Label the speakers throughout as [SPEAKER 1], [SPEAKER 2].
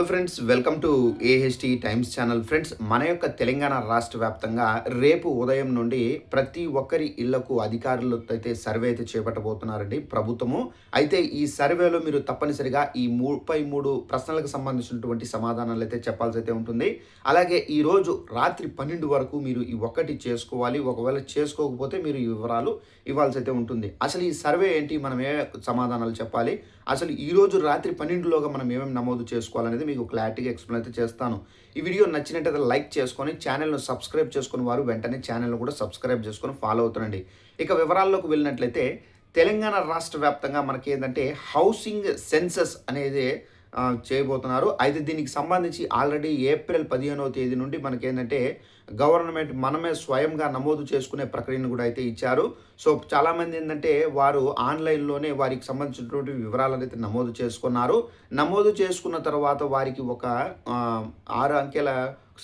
[SPEAKER 1] Friends, welcome to AHT times channel. Friends, మన యొక్క తెలంగాణ రాష్ట్ర వ్యాప్తంగా రేపు ఉదయం నుండి ప్రతి ఒక్కరి ఇళ్లకు అధికారులు అయితే సర్వే అయితే చేపట్టబోతున్నారండి ప్రభుత్వము. అయితే ఈ సర్వేలో మీరు తప్పనిసరిగా ఈ 33 ప్రశ్నలకు సంబంధించినటువంటి సమాధానాలు అయితే చెప్పాల్సి అయితే ఉంటుంది. అలాగే ఈరోజు రాత్రి 12 వరకు మీరు ఈ ఒక్కటి చేసుకోవాలి. ఒకవేళ చేసుకోకపోతే మీరు ఈ వివరాలు ఇవ్వాల్సి అయితే ఉంటుంది. అసలు ఈ సర్వే ఏంటి, మనం ఏ సమాధానాలు చెప్పాలి, అసలు ఈరోజు రాత్రి 12లోగా మనం ఏమేమి నమోదు చేసుకోవాలనేది మీకు క్లారిటీగా ఎక్స్ప్లెయిన్ అయితే చేస్తాను. ఈ వీడియో నచ్చినట్టయితే లైక్ చేసుకొని ఛానల్ను సబ్స్క్రైబ్ చేసుకుని వారు వెంటనే ఛానల్ను కూడా సబ్స్క్రైబ్ చేసుకొని ఫాలో అవుతుండండి. ఇక వివరాల్లోకి వెళ్ళినట్లయితే తెలంగాణ రాష్ట్ర వ్యాప్తంగా మనకి ఏంటంటే హౌసింగ్ సెన్సస్ అనేది చేయబోతున్నారు. అయితే దీనికి సంబంధించి ఆల్రెడీ ఏప్రిల్ 15వ తేదీ నుండి మనకేంటంటే గవర్నమెంట్ మనమే స్వయంగా నమోదు చేసుకునే ప్రక్రియను కూడా అయితే ఇచ్చారు. సో చాలామంది ఏంటంటే వారు ఆన్లైన్లోనే వారికి సంబంధించినటువంటి వివరాలను అయితే నమోదు చేసుకున్నారు. నమోదు చేసుకున్న తర్వాత వారికి ఒక 6 అంకెల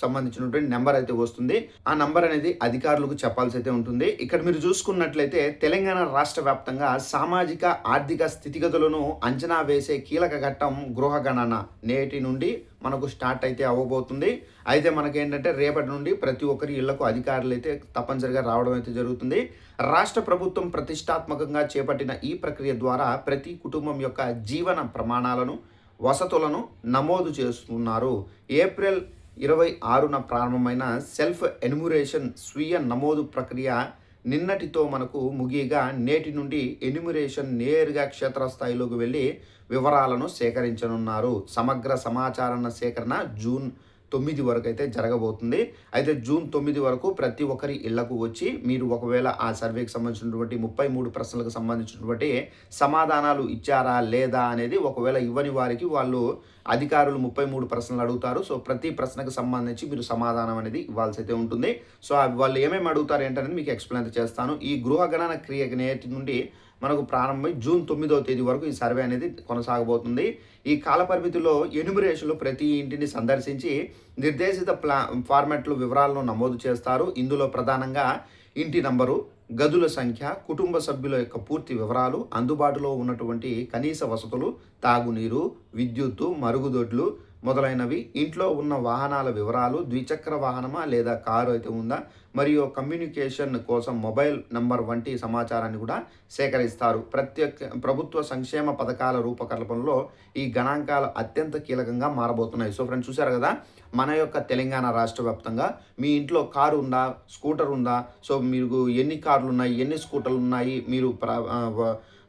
[SPEAKER 1] సంబంధించినటువంటి నెంబర్ అయితే వస్తుంది. ఆ నెంబర్ అనేది అధికారులకు చెప్పాల్సి అయితే ఉంటుంది. ఇక్కడ మీరు చూసుకున్నట్లయితే తెలంగాణ రాష్ట్ర వ్యాప్తంగా సామాజిక ఆర్థిక స్థితిగతులను అంచనా వేసే కీలక ఘట్టం గృహ గణన నేటి నుండి మనకు స్టార్ట్ అయితే అవ్వబోతుంది. అయితే మనకేంటంటే రేపటి నుండి ప్రతి ఒక్కరి ఇళ్లకు అధికారులు అయితే తప్పనిసరిగా రావడం అయితే జరుగుతుంది. రాష్ట్ర ప్రభుత్వం ప్రతిష్టాత్మకంగా చేపట్టిన ఈ ప్రక్రియ ద్వారా ప్రతి కుటుంబం యొక్క జీవన ప్రమాణాలను, వసతులను నమోదు చేస్తున్నారు. ఏప్రిల్ 26న ప్రారంభమైన సెల్ఫ్ ఎన్యూమరేషన్ స్వీయ నమోదు ప్రక్రియ నిన్నటితో మనకు ముగియగా నేటి నుండి ఎన్యూమరేషన్ నేరుగా క్షేత్రస్థాయిలోకి వెళ్ళి వివరాలను సేకరించనున్నారు. సమగ్ర సమాచార సేకరణ జూన్ 9 వరకు అయితే జరగబోతుంది. అయితే జూన్ 9 వరకు ప్రతి ఒక్కరి ఇళ్లకు వచ్చి మీరు ఒకవేళ ఆ సర్వేకి సంబంధించినటువంటి 33 ప్రశ్నలకు సంబంధించినటువంటి సమాధానాలు ఇచ్చారా లేదా అనేది, ఒకవేళ ఇవ్వని వారికి వాళ్ళు అధికారులు 33 ప్రశ్నలు అడుగుతారు. సో ప్రతి ప్రశ్నకు సంబంధించి మీరు సమాధానం అనేది ఇవ్వాల్సి అయితే ఉంటుంది. సో వాళ్ళు ఏమేమి అడుగుతారు ఏంటనేది మీకు ఎక్స్ప్లెయిన్ అయితే చేస్తాను. ఈ గృహ గణన క్రియ నేటి నుండి మనకు ప్రారంభమై జూన్ 9వ తేదీ వరకు ఈ సర్వే అనేది కొనసాగబోతుంది. ఈ కాల పరిమితిలో ఎన్యూమరేషన్లో ప్రతి ఇంటిని సందర్శించి నిర్దేశిత ఫార్మాట్లో వివరాలను నమోదు చేస్తారు. ఇందులో ప్రధానంగా ఇంటి నంబరు, గదుల సంఖ్య, కుటుంబ సభ్యుల యొక్క పూర్తి వివరాలు, అందుబాటులో ఉన్నటువంటి కనీస వసతులు, తాగునీరు, విద్యుత్తు, మరుగుదొడ్లు మొదలైనవి, ఇంట్లో ఉన్న వాహనాల వివరాలు, ద్విచక్ర వాహనమా లేదా కారు అయితే ఉందా, మరియు కమ్యూనికేషన్ కోసం మొబైల్ నంబర్ వంటి సమాచారాన్ని కూడా సేకరిస్తారు. ప్రభుత్వ సంక్షేమ పథకాల రూపకల్పనలో ఈ గణాంకాలు అత్యంత కీలకంగా మారబోతున్నాయి. సో ఫ్రెండ్స్, చూసారు కదా, మన యొక్క తెలంగాణ రాష్ట్ర వ్యాప్తంగా మీ ఇంట్లో కారు ఉందా, స్కూటర్ ఉందా, సో మీకు ఎన్ని కార్లు ఉన్నాయి, ఎన్ని స్కూటర్లు ఉన్నాయి, మీరు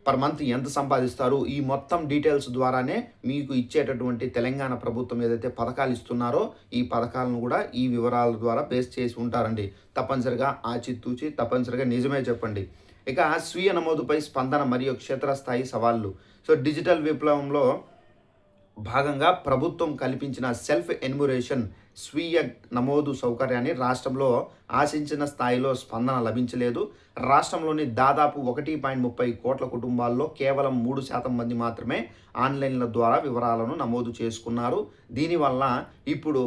[SPEAKER 1] పర్ మంత్ ఎంత సంపాదిస్తారు, ఈ మొత్తం డీటెయిల్స్ ద్వారానే మీకు ఇచ్చేటటువంటి తెలంగాణ ప్రభుత్వం ఏదైతే పథకాలు ఇస్తున్నారో ఈ పథకాలను కూడా ఈ వివరాల ద్వారా బేస్ చేసి ఉంటారండి. తప్పనిసరిగా ఆచితూచి తప్పనిసరిగా నిజమే చెప్పండి. ఇక స్వీయ నమోదుపై స్పందన మరియు క్షేత్రస్థాయి సవాళ్ళు. సో డిజిటల్ విప్లవంలో భాగంగా ప్రభుత్వం కల్పించిన సెల్ఫ్ ఎన్యూమరేషన్ స్వీయ నమోదు సౌకర్యాన్ని రాష్ట్రంలో ఆశించిన స్థాయిలో స్పందన లభించలేదు. రాష్ట్రంలోని దాదాపు 1.30 కోట్ల కుటుంబాల్లో కేవలం 3% మంది మాత్రమే ఆన్లైన్ల ద్వారా వివరాలను నమోదు చేసుకున్నారు. దీనివల్ల ఇప్పుడు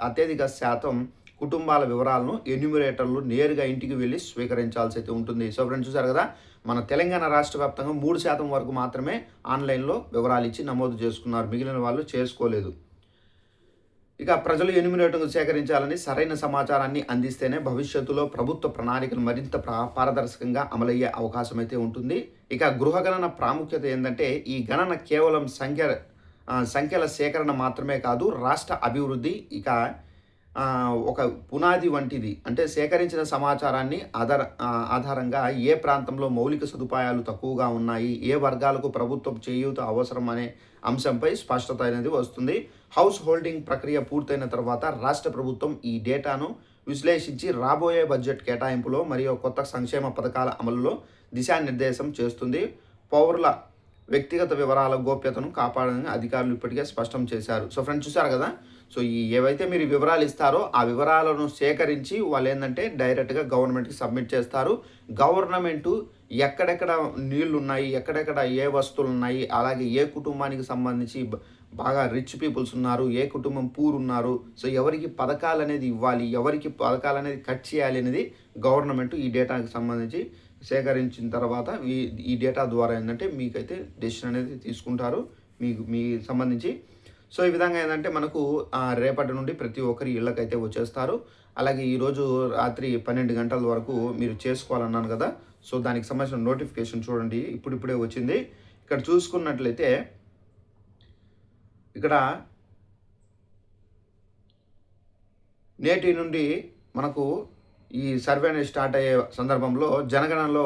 [SPEAKER 1] అత్యధిక శాతం కుటుంబాల వివరాలను ఎన్యూమరేటర్లు నేరుగా ఇంటికి వెళ్ళి స్వీకరించాల్సి అయితే ఉంటుంది. సో ఫ్రెండ్స్, చూసారు కదా, మన తెలంగాణ రాష్ట్ర వ్యాప్తంగా 3% వరకు మాత్రమే ఆన్లైన్లో వివరాలు ఇచ్చి నమోదు చేసుకున్నారు. మిగిలిన వాళ్ళు చేసుకోలేదు. ఇక ప్రజలు ఎన్యూమరేటర్ను సేకరించాలని సరైన సమాచారాన్ని అందిస్తేనే భవిష్యత్తులో ప్రభుత్వ ప్రణాళికలు మరింత పారదర్శకంగా అమలయ్యే అవకాశం అయితే ఉంటుంది. ఇక గృహ గణన ప్రాముఖ్యత ఏంటంటే ఈ గణన కేవలం సంఖ్యల సేకరణ మాత్రమే కాదు, రాష్ట్ర అభివృద్ధి ఇక ఒక పునాది వంటిది. అంటే సేకరించిన సమాచారాన్ని ఆధారంగా ఏ ప్రాంతంలో మౌలిక సదుపాయాలు తక్కువగా ఉన్నాయి, ఏ వర్గాలకు ప్రభుత్వం చేయూత అవసరం అనే అంశంపై స్పష్టత అనేది వస్తుంది. హౌస్ హోల్డింగ్ ప్రక్రియ పూర్తయిన తర్వాత రాష్ట్ర ప్రభుత్వం ఈ డేటాను విశ్లేషించి రాబోయే బడ్జెట్ కేటాయింపులో మరియు కొత్త సంక్షేమ పథకాల అమలులో దిశానిర్దేశం చేస్తుంది. పౌరుల వ్యక్తిగత వివరాల గోప్యతను కాపాడాలని అధికారులు ఇప్పటికే స్పష్టం చేశారు. సో ఫ్రెండ్స్, చూసారు కదా, సో ఏవైతే మీరు వివరాలు ఇస్తారో ఆ వివరాలను సేకరించి వాళ్ళు ఏంటంటే డైరెక్ట్గా గవర్నమెంట్కి సబ్మిట్ చేస్తారు. గవర్నమెంటు ఎక్కడెక్కడ నీళ్లు ఉన్నాయి, ఎక్కడెక్కడ ఏ వస్తువులు ఉన్నాయి, అలాగే ఏ కుటుంబానికి సంబంధించి బాగా రిచ్ పీపుల్స్ ఉన్నారు, ఏ కుటుంబం పూర్ ఉన్నారు, సో ఎవరికి పథకాలు అనేది ఇవ్వాలి, ఎవరికి పథకాలు అనేది కట్ చేయాలి అనేది గవర్నమెంట్ ఈ డేటాకి సంబంధించి సేకరించిన తర్వాత ఈ డేటా ద్వారా ఏంటంటే మీకైతే డెసిషన్ అనేది తీసుకుంటారు మీ సంబంధించి. సో, ఈ విధంగా ఏందంటే మనకు రేపటి నుండి ప్రతి ఒక్కరి ఇళ్ళకైతే వచ్చేస్తారు. అలాగే ఈరోజు రాత్రి 12 గంటల వరకు మీరు చేసుకోవాలన్నాను గదా! సో, దానికి సంబంధించిన నోటిఫికేషన్ చూడండి. ఇప్పుడిప్పుడే వచ్చింది. ఇక్కడ చూసుకున్నట్లయితే ఇక్కడ నేటి నుండి మనకు ఈ సర్వే అనేది స్టార్ట్ అయ్యే సందర్భంలో జనగణనలో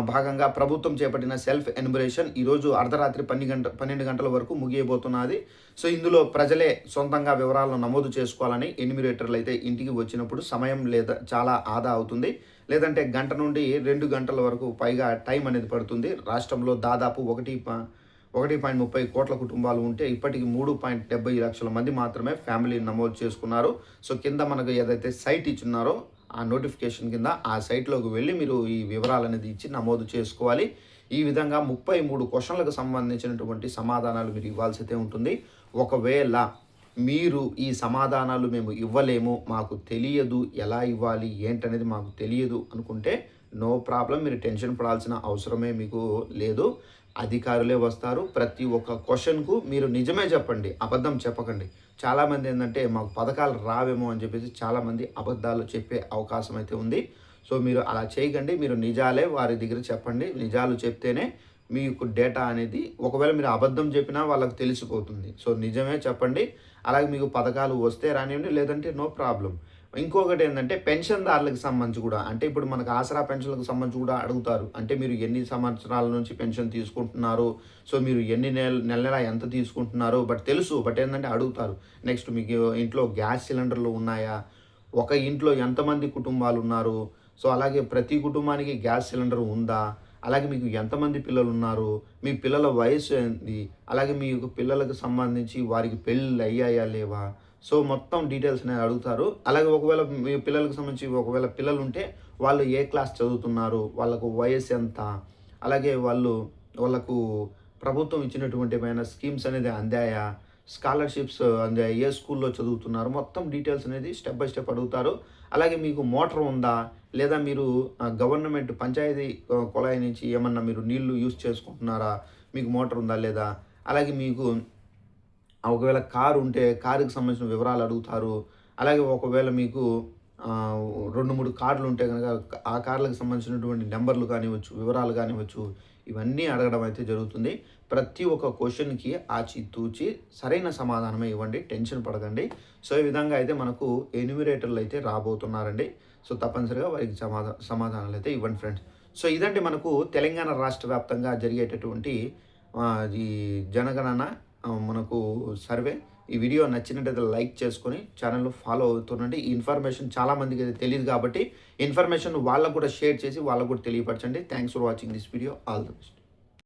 [SPEAKER 1] భాగంగా ప్రభుత్వం చేపట్టిన సెల్ఫ్ ఎన్యుమరేషన్ ఈరోజు అర్ధరాత్రి 12 గంటల వరకు ముగియబోతున్నది. సో, ఇందులో ప్రజలే సొంతంగా వివరాలను నమోదు చేసుకోవాలని ఎన్యుమరేటర్లు అయితే ఇంటికి వచ్చినప్పుడు సమయం లేదా చాలా ఆదా అవుతుంది. లేదంటే గంట నుండి 2 గంటల వరకు పైగా టైం అనేది పడుతుంది. రాష్ట్రంలో దాదాపు 1.30 కోట్ల కుటుంబాలు ఉంటే ఇప్పటికి 3.70 లక్షల మంది మాత్రమే ఫ్యామిలీని నమోదు చేసుకున్నారు. సో, కింద మనకు ఏదైతే సైట్ ఇచ్చున్నారో ఆ నోటిఫికేషన్ కింద ఆ సైట్‌లోకి వెళ్లి మీరు ఈ వివరాలనేది ఇచ్చి నమోదు చేసుకోవాలి. ఈ విధంగా 33 క్వెషన్‌లకు సంబంధించినటువంటి సమాధానాలు మీరు ఇవ్వాల్సైతే ఉంటుంది. ఒకవేళ మీరు ఈ సమాధానాలు మేము ఇవ్వలేము, మాకు తెలియదు, ఎలా ఇవ్వాలి, ఏంటనేది మాకు తెలియదు అనుకుంటే నో ప్రాబ్లమ్. మీరు టెన్షన్ పడాల్సిన అవసరమే మీకు లేదు. అధికారులే వస్తారు. ప్రతి ఒక్క క్వెషన్‌కు మీరు నిజమే చెప్పండి, అబద్ధం చెప్పకండి. చాలామంది ఏందంటే మాకు పథకాలు రావేమో అని చెప్పేసి చాలామంది అబద్ధాలు చెప్పే అవకాశం అయితే ఉంది. సో, మీరు అలా చేయకండి. మీరు నిజాలే వారి దగ్గర చెప్పండి. నిజాలు చెప్తేనే మీకు డేటా అనేది ఒకవేళ మీరు అబద్ధం చెప్పినా వాళ్ళకి తెలిసిపోతుంది. సో, నిజమే చెప్పండి. అలాగే మీకు పథకాలు వస్తే రానివ్వండి, లేదంటే నో ప్రాబ్లమ్. ఇంకొకటి ఏందంటే పెన్షన్‌దారులకు సంబంధించి కూడా అంటే ఇప్పుడు మనకు ఆసరా పెన్షన్‌లకు సంబంధించి కూడా అడుగుతారు. అంటే మీరు ఎన్ని సంవత్సరాల నుంచి పెన్షన్ తీసుకుంటున్నారు? సో, మీరు ఎన్ని నెల నెల ఎంత తీసుకుంటున్నారు? తెలుసు. ఏందంటే అడుగుతారు. నెక్స్ట్ మీకు ఇంట్లో గ్యాస్ సిలిండర్‌లు ఉన్నాయా? ఒక ఇంట్లో ఎంతమంది కుటుంబాలున్నారు? సో, అలాగే ప్రతి కుటుంబానికి గ్యాస్ సిలిండర్ ఉందా? అలాగే మీకు ఎంతమంది పిల్లలున్నారు? మీ పిల్లల వయస్సు ఏంది? అలాగే మీ పిల్లలకు సంబంధించి వారికి పెళ్ళిళ్ళు అయ్యాయా? లేవా? సో, మొత్తం డీటెయిల్స్ అనేవి అడుగుతారు. అలాగే ఒకవేళ మీ పిల్లలకు సంబంధించి ఒకవేళ పిల్లలుంటే వాళ్ళు ఏ క్లాస్ చదువుతున్నారు? వాళ్ళకు వయస్సు ఎంత? అలాగే వాళ్ళకు ప్రభుత్వం ఇచ్చినటువంటి ఏమైనా స్కీమ్స్ అనేది అందాయా? స్కాలర్‌షిప్స్ అందాయా? ఏ స్కూల్‌లో చదువుతున్నారు? మొత్తం డీటెయిల్స్ అనేది స్టెప్ బై స్టెప్ అడుగుతారు. అలాగే మీకు మోటార్ ఉందా? లేదా మీరు గవర్నమెంట్ పంచాయతీ కుళాయి నుంచి ఏమన్నా మీరు నీళ్లు యూజ్ చేసుకుంటున్నారా? మీకు మోటార్ ఉందా? లేదా? అలాగే మీకు ఒకవేళ కారు ఉంటే కారుకి సంబంధించిన వివరాలు అడుగుతారు. అలాగే ఒకవేళ మీకు 2, 3 కార్లు ఉంటే గనక ఆ కార్లకు సంబంధించినటువంటి నంబర్లు కానివ్వచ్చు, వివరాలు కానివ్వచ్చు, ఇవన్నీ అడగడం అయితే జరుగుతుంది. ప్రతి ఒక్క క్వెషన్‌కి ఆచితూచి సరైన సమాధానమే ఇవ్వండి. టెన్షన్ పడకండి. సో, ఈ విధంగా అయితే మనకు ఎన్యుమరేటర్లు అయితే రాబోతున్నారండి. సో, తప్పనిసరిగా వారికి సమాధానాలు అయితే ఇవ్వండి ఫ్రెండ్స్. సో, ఇదండి మనకు తెలంగాణ రాష్ట్ర వ్యాప్తంగా జరిగేటటువంటి ఈ జనగణన మనకు సర్వే. ఈ వీడియో నచ్చినట్టయితే లైక్ చేసుకొని ఛానల్‌ను ఫాలో అవుతుండండి. ఈ ఇన్ఫర్మేషన్ చాలామందికి అయితే తెలీదు కాబట్టి ఇన్ఫర్మేషన్ వాళ్ళకు కూడా షేర్ చేసి వాళ్ళకు కూడా తెలియపరచండి. Thanks for watching this video. All the best.